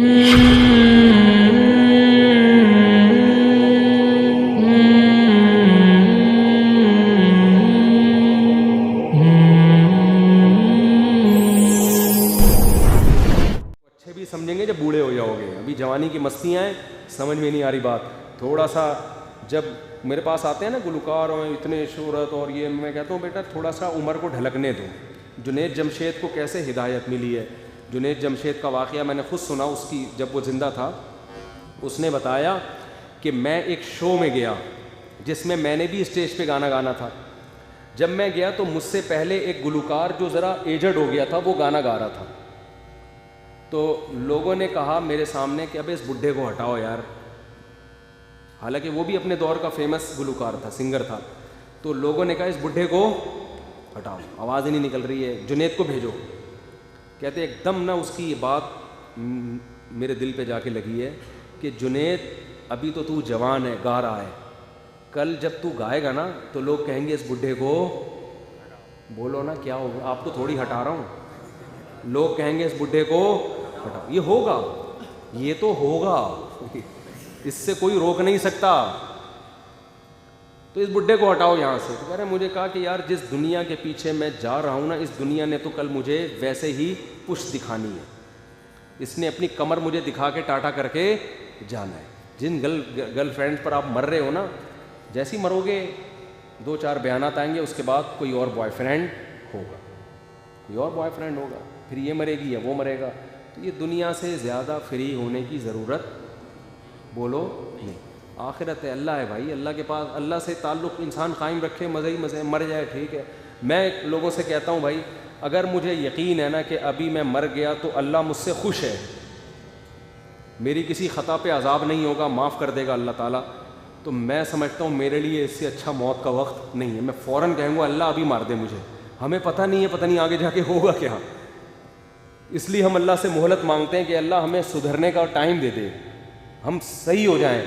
اچھے بھی سمجھیں گے جب بوڑھے ہو جاؤ گے. ابھی جوانی کی مستیاں ہیں, سمجھ میں نہیں آ رہی بات. تھوڑا سا جب میرے پاس آتے ہیں نا گلوکار اور اتنے شہرت اور یہ, میں کہتا ہوں بیٹا تھوڑا سا عمر کو ڈھلکنے دو. جنید جمشید کو کیسے ہدایت ملی ہے. جنید جمشید کا واقعہ میں نے خود سنا, اس کی جب وہ زندہ تھا اس نے بتایا کہ میں ایک شو میں گیا جس میں نے بھی اسٹیج پہ گانا گانا تھا. جب میں گیا تو مجھ سے پہلے ایک گلوکار جو ذرا ایجڈ ہو گیا تھا وہ گانا گا رہا تھا. تو لوگوں نے کہا میرے سامنے کہ ابے اس بڈھے کو ہٹاؤ یار, حالانکہ وہ بھی اپنے دور کا فیمس گلوکار تھا, سنگر تھا. تو لوگوں نے کہا اس بڈھے کو ہٹاؤ, آواز ہی نہیں نکل رہی ہے, جنید کو بھیجو. کہتے ایک دم نا اس کی یہ بات میرے دل پہ جا کے لگی ہے کہ جنید ابھی تو جوان ہے, گا رہا ہے, کل جب تو گائے گا نا تو لوگ کہیں گے اس بڈھے کو بولو نا کیا ہوگا, آپ کو تھوڑی ہٹا رہا ہوں, لوگ کہیں گے اس بڈھے کو ہٹاؤ. یہ ہوگا, یہ تو ہوگا, اس سے کوئی روک نہیں سکتا. تو اس بڈھے کو ہٹاؤ یہاں سے. تو کہہ رہے مجھے کہا کہ یار جس دنیا کے پیچھے میں جا رہا ہوں نا, اس دنیا نے تو کل مجھے ویسے ہی پشت دکھانی ہے, اس نے اپنی کمر مجھے دکھا کے ٹاٹا کر کے جانا ہے. جن گرل فرینڈ پر آپ مر رہے ہو نا, جیسے ہی مرو گے 2-4 بیانات آئیں گے, اس کے بعد کوئی اور بوائے فرینڈ ہوگا, کوئی اور بوائے فرینڈ ہوگا, پھر یہ مرے گی یا وہ مرے گا. تو یہ دنیا سے زیادہ فری ہونے کی ضرورت بولو نہیں. آخرت ہے, اللہ ہے بھائی, اللہ کے پاس, اللہ سے تعلق انسان قائم رکھے, مزے ہی مزے, مر جائے ٹھیک ہے. میں لوگوں سے کہتا ہوں بھائی اگر مجھے یقین ہے نا کہ ابھی میں مر گیا تو اللہ مجھ سے خوش ہے, میری کسی خطا پہ عذاب نہیں ہوگا, معاف کر دے گا اللہ تعالیٰ, تو میں سمجھتا ہوں میرے لیے اس سے اچھا موت کا وقت نہیں ہے. میں فوراً کہوں گا اللہ ابھی مار دے مجھے, ہمیں پتہ نہیں ہے, پتہ نہیں آگے جا کے ہوگا کیا. اس لیے ہم اللہ سے مہلت مانگتے ہیں کہ اللہ ہمیں سدھرنے کا ٹائم دے دے, ہم صحیح ہو جائیں.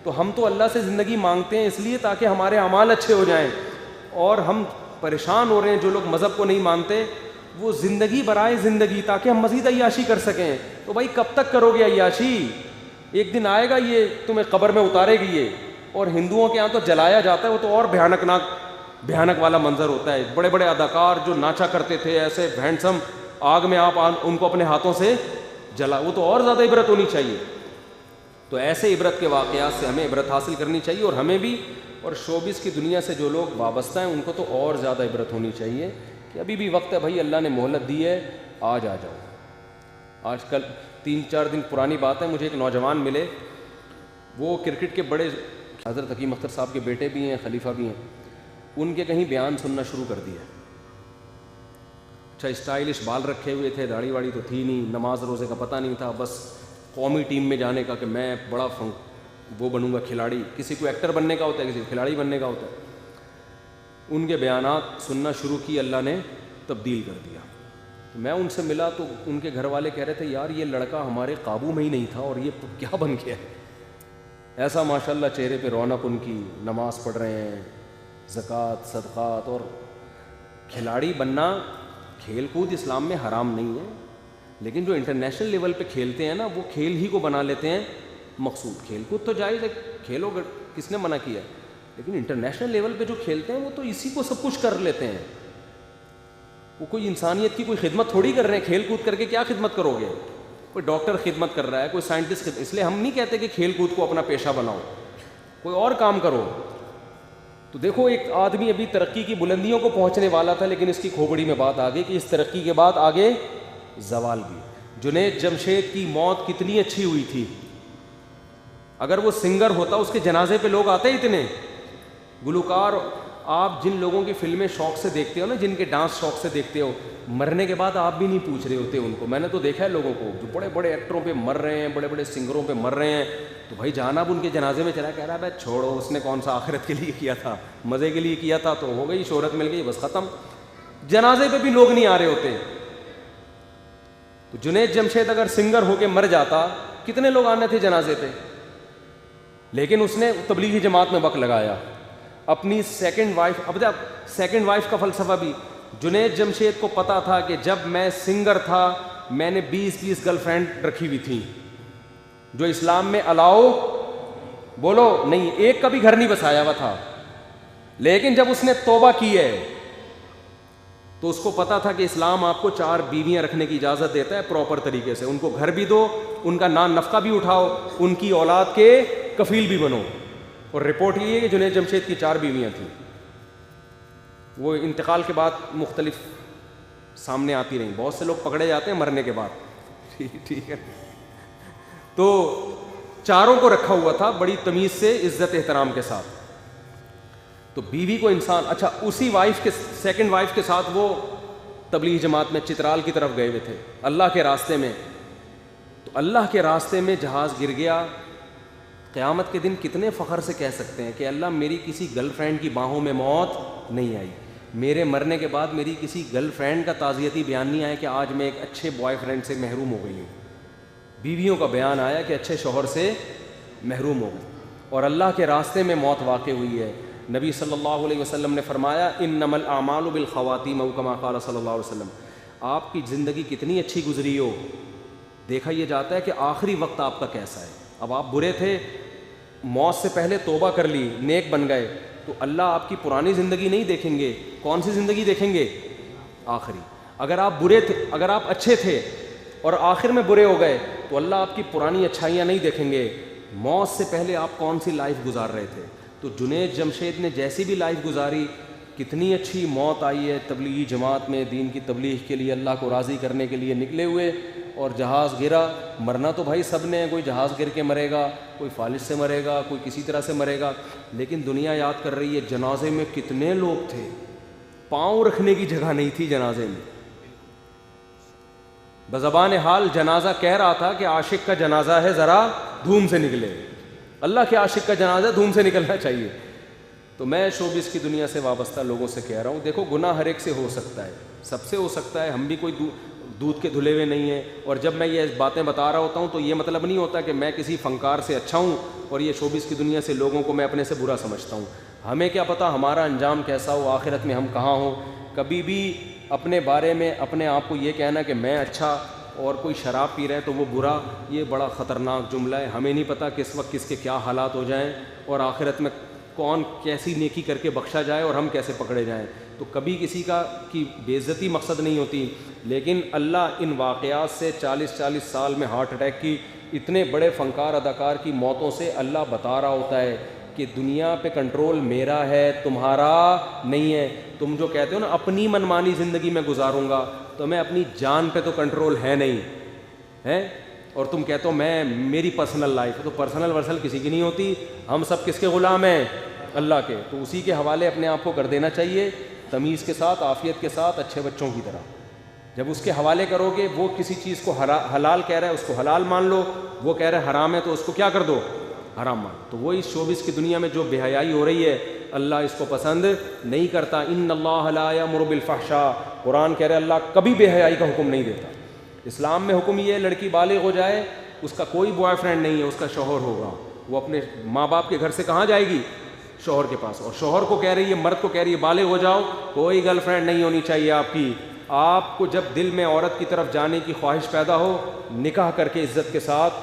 تو ہم تو اللہ سے زندگی مانگتے ہیں اس لیے تاکہ ہمارے اعمال اچھے ہو جائیں, اور ہم پریشان ہو رہے ہیں جو لوگ مذہب کو نہیں مانتے, وہ زندگی برائے زندگی تاکہ ہم مزید عیاشی کر سکیں. تو بھائی کب تک کرو گے عیاشی, ایک دن آئے گا یہ تمہیں قبر میں اتارے گی یہ. اور ہندوؤں کے یہاں تو جلایا جاتا ہے, وہ تو اور بھیانک والا منظر ہوتا ہے. بڑے بڑے اداکار جو ناچا کرتے تھے ایسے ہینڈسم, آگ میں آپ ان کو اپنے ہاتھوں سے جلا, وہ تو اور زیادہ عبرت ہونی چاہیے. تو ایسے عبرت کے واقعات سے ہمیں عبرت حاصل کرنی چاہیے, اور ہمیں بھی, اور شوبز کی دنیا سے جو لوگ وابستہ ہیں ان کو تو اور زیادہ عبرت ہونی چاہیے کہ ابھی بھی وقت ہے بھائی, اللہ نے مہلت دی ہے, آج آ جاؤ. آج کل 3-4 دن پرانی بات ہے, مجھے ایک نوجوان ملے, وہ کرکٹ کے بڑے, حضرت حکیم اختر صاحب کے بیٹے بھی ہیں, خلیفہ بھی ہیں, ان کے کہیں بیان سننا شروع کر دیا. اچھا اسٹائلش بال رکھے ہوئے تھے, داڑھی واڑی تو تھی نہیں, نماز روزے کا پتہ نہیں تھا, بس قومی ٹیم میں جانے کا کہ میں بڑا وہ بنوں گا کھلاڑی. کسی کو ایکٹر بننے کا ہوتا ہے, کسی کو کھلاڑی بننے کا ہوتا ہے. ان کے بیانات سننا شروع کی, اللہ نے تبدیل کر دیا. میں ان سے ملا تو ان کے گھر والے کہہ رہے تھے یار یہ لڑکا ہمارے قابو میں ہی نہیں تھا اور یہ کیا بن گیا ہے. ایسا ماشاءاللہ چہرے پہ رونق ان کی, نماز پڑھ رہے ہیں, زکوٰۃ صدقات. اور کھلاڑی بننا, کھیل کود اسلام میں حرام نہیں ہے, لیکن جو انٹرنیشنل لیول پہ کھیلتے ہیں نا وہ کھیل ہی کو بنا لیتے ہیں مقصود. کھیل کود تو جائز ہے, کھیلو, کس نے منع کیا ہے, لیکن انٹرنیشنل لیول پہ جو کھیلتے ہیں وہ تو اسی کو سب کچھ کر لیتے ہیں. وہ کوئی انسانیت کی کوئی خدمت تھوڑی کر رہے ہیں. کھیل کود کر کے کیا خدمت کرو گے؟ کوئی ڈاکٹر خدمت کر رہا ہے, کوئی سائنٹسٹ خدمت. اس لیے ہم نہیں کہتے کہ کھیل کود کو اپنا پیشہ بناؤ, کوئی اور کام کرو. تو دیکھو ایک آدمی ابھی ترقی کی بلندیوں کو پہنچنے والا تھا, لیکن اس کی کھوپڑی میں بات آ گئی کہ اس ترقی کے بعد آگے زوال بھی. جنید جمشید کی موت کتنی اچھی ہوئی تھی. اگر وہ سنگر ہوتا, اس کے جنازے پہ لوگ آتے اتنے. گلوکار, آپ جن لوگوں کی فلمیں شوق سے دیکھتے ہو نا, جن کے ڈانس شوق سے دیکھتے ہو, مرنے کے بعد آپ بھی نہیں پوچھ رہے ہوتے ان کو. میں نے تو دیکھا ہے لوگوں کو جو بڑے بڑے ایکٹروں پہ مر رہے ہیں, بڑے بڑے سنگروں پہ مر رہے ہیں, تو بھائی جانا اب ان کے جنازے میں چلا, کہہ رہا ہے بھائی چھوڑو, اس نے کون سا آخرت کے لیے کیا تھا, مزے کے لیے کیا تھا, تو ہو گئی, شہرت مل گئی, بس ختم. جنازے پہ بھی لوگ نہیں آ رہے ہوتے. تو جنید جمشید اگر سنگر ہو کے مر جاتا, کتنے لوگ آنے تھے جنازے پہ, لیکن اس نے تبلیغی جماعت میں وقت لگایا. اپنی سیکنڈ وائف, اب سیکنڈ وائف کا فلسفہ بھی, جنید جمشید کو پتا تھا کہ جب میں سنگر تھا میں نے 20 گرل فرینڈ رکھی ہوئی تھیں جو اسلام میں الاؤ بولو نہیں، ایک کا بھی گھر نہیں بسایا ہوا تھا، لیکن جب اس نے توبہ کی ہے تو اس کو پتا تھا کہ اسلام آپ کو 4 بیویاں رکھنے کی اجازت دیتا ہے پراپر طریقے سے، ان کو گھر بھی دو، ان کا نان نفقہ بھی اٹھاؤ، ان کی اولاد کے کفیل بھی بنو. اور رپورٹ یہ ہے کہ جنید جمشید کی 4 بیویاں تھیں، وہ انتقال کے بعد مختلف سامنے آتی رہیں. بہت سے لوگ پکڑے جاتے ہیں مرنے کے بعد، ٹھیک ہے. تو 4 کو رکھا ہوا تھا بڑی تمیز سے، عزت احترام کے ساتھ. تو بیوی کو انسان، اچھا اسی وائف کے سیکنڈ وائف کے ساتھ وہ تبلیغ جماعت میں چترال کی طرف گئے ہوئے تھے اللہ کے راستے میں. تو اللہ کے راستے میں جہاز گر گیا. قیامت کے دن کتنے فخر سے کہہ سکتے ہیں کہ اللہ میری کسی گرل فرینڈ کی باہوں میں موت نہیں آئی، میرے مرنے کے بعد میری کسی گرل فرینڈ کا تعزیتی بیان نہیں آیا کہ آج میں ایک اچھے بوائے فرینڈ سے محروم ہو گئی ہوں. بیویوں کا بیان آیا کہ اچھے شوہر سے محروم ہو گئی، اور اللہ کے راستے میں موت واقع ہوئی ہے. نبی صلی اللہ علیہ وسلم نے فرمایا انما الاعمال بالخواتیم او کما قال صلی اللہ علیہ وسلم. آپ کی زندگی کتنی اچھی گزری ہو، دیکھا یہ جاتا ہے کہ آخری وقت آپ کا کیسا ہے. اب آپ برے تھے، موت سے پہلے توبہ کر لی، نیک بن گئے، تو اللہ آپ کی پرانی زندگی نہیں دیکھیں گے. کون سی زندگی دیکھیں گے؟ آخری. اگر آپ برے تھے، اگر آپ اچھے تھے اور آخر میں برے ہو گئے تو اللہ آپ کی پرانی اچھائیاں نہیں دیکھیں گے، موت سے پہلے آپ کون سی لائف گزار رہے تھے. تو جنید جمشید نے جیسی بھی لائف گزاری، کتنی اچھی موت آئی ہے. تبلیغی جماعت میں دین کی تبلیغ کے لیے، اللہ کو راضی کرنے کے لیے نکلے ہوئے، اور جہاز گرا. مرنا تو بھائی سب نے، کوئی جہاز گر کے مرے گا، کوئی فالج سے مرے گا، کوئی کسی طرح سے مرے گا. لیکن دنیا یاد کر رہی ہے جنازے میں کتنے لوگ تھے، پاؤں رکھنے کی جگہ نہیں تھی جنازے میں. بزبان حال جنازہ کہہ رہا تھا کہ عاشق کا جنازہ ہے ذرا دھوم سے نکلے. اللہ کے عاشق کا جنازہ دھوم سے نکلنا چاہیے. تو میں شوبز کی دنیا سے وابستہ لوگوں سے کہہ رہا ہوں، دیکھو گناہ ہر ایک سے ہو سکتا ہے، سب سے ہو سکتا ہے، ہم بھی کوئی دودھ کے دھلے ہوئے نہیں ہیں. اور جب میں یہ باتیں بتا رہا ہوتا ہوں تو یہ مطلب نہیں ہوتا کہ میں کسی فنکار سے اچھا ہوں اور یہ شوبز کی دنیا سے لوگوں کو میں اپنے سے برا سمجھتا ہوں. ہمیں کیا پتہ ہمارا انجام کیسا ہو، آخرت میں ہم کہاں ہوں. کبھی بھی اپنے بارے میں اپنے آپ کو یہ کہنا کہ میں اچھا اور کوئی شراب پی رہا ہے تو وہ برا، یہ بڑا خطرناک جملہ ہے. ہمیں نہیں پتہ کس وقت کس کے کیا حالات ہو جائیں اور آخرت میں کون کیسی نیکی کر کے بخشا جائے اور ہم کیسے پکڑے جائیں. تو کبھی کسی کی بے عزتی مقصد نہیں ہوتی. لیکن اللہ ان واقعات سے 40 سال میں ہارٹ اٹیک کی اتنے بڑے فنکار اداکار کی موتوں سے اللہ بتا رہا ہوتا ہے کہ دنیا پہ کنٹرول میرا ہے، تمہارا نہیں ہے. تم جو کہتے ہو نا اپنی منمانی زندگی میں گزاروں گا، تو میں اپنی جان پہ تو کنٹرول ہے نہیں ہے. اور تم کہتے ہو میں میری پرسنل لائف ہے، تو پرسنل ورسل کسی کی نہیں ہوتی. ہم سب کس کے غلام ہیں؟ اللہ کے. تو اسی کے حوالے اپنے آپ کو کر دینا چاہیے، تمیز کے ساتھ، عافیت کے ساتھ، اچھے بچوں کی طرح. جب اس کے حوالے کرو گے، وہ کسی چیز کو حلال کہہ رہا ہے اس کو حلال مان لو، وہ کہہ رہا ہے حرام ہے تو اس کو کیا کر دو؟ حرام مان. تو وہ اس شوبز کی دنیا میں جو بے حیائی ہو رہی ہے اللہ اس کو پسند نہیں کرتا. ان اللہ لا یامر بالفحشاء، قرآن کہہ رہے اللہ کبھی بے حیائی کا حکم نہیں دیتا. اسلام میں حکم یہ ہے لڑکی بالغ ہو جائے، اس کا کوئی بوائے فرینڈ نہیں ہے، اس کا شوہر ہوگا. وہ اپنے ماں باپ کے گھر سے کہاں جائے گی؟ شوہر کے پاس. اور شوہر کو کہہ رہی ہے، مرد کو کہہ رہی ہے بالغ ہو جاؤ، کوئی گرل فرینڈ نہیں ہونی چاہیے آپ کی. آپ کو جب دل میں عورت کی طرف جانے کی خواہش پیدا ہو، نکاح کر کے عزت کے ساتھ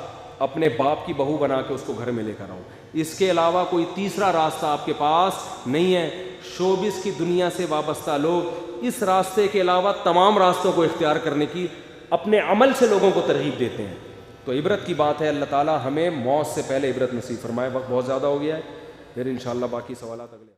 اپنے باپ کی بہو بنا کے اس کو گھر میں لے کر آؤ. اس کے علاوہ کوئی تیسرا راستہ آپ کے پاس نہیں ہے. شوبز کی دنیا سے وابستہ لوگ اس راستے کے علاوہ تمام راستوں کو اختیار کرنے کی اپنے عمل سے لوگوں کو ترغیب دیتے ہیں. تو عبرت کی بات ہے. اللہ تعالیٰ ہمیں موت سے پہلے عبرت نصیب فرمائے. وقت بہت زیادہ ہو گیا ہے، پھر انشاءاللہ باقی سوالات اگلے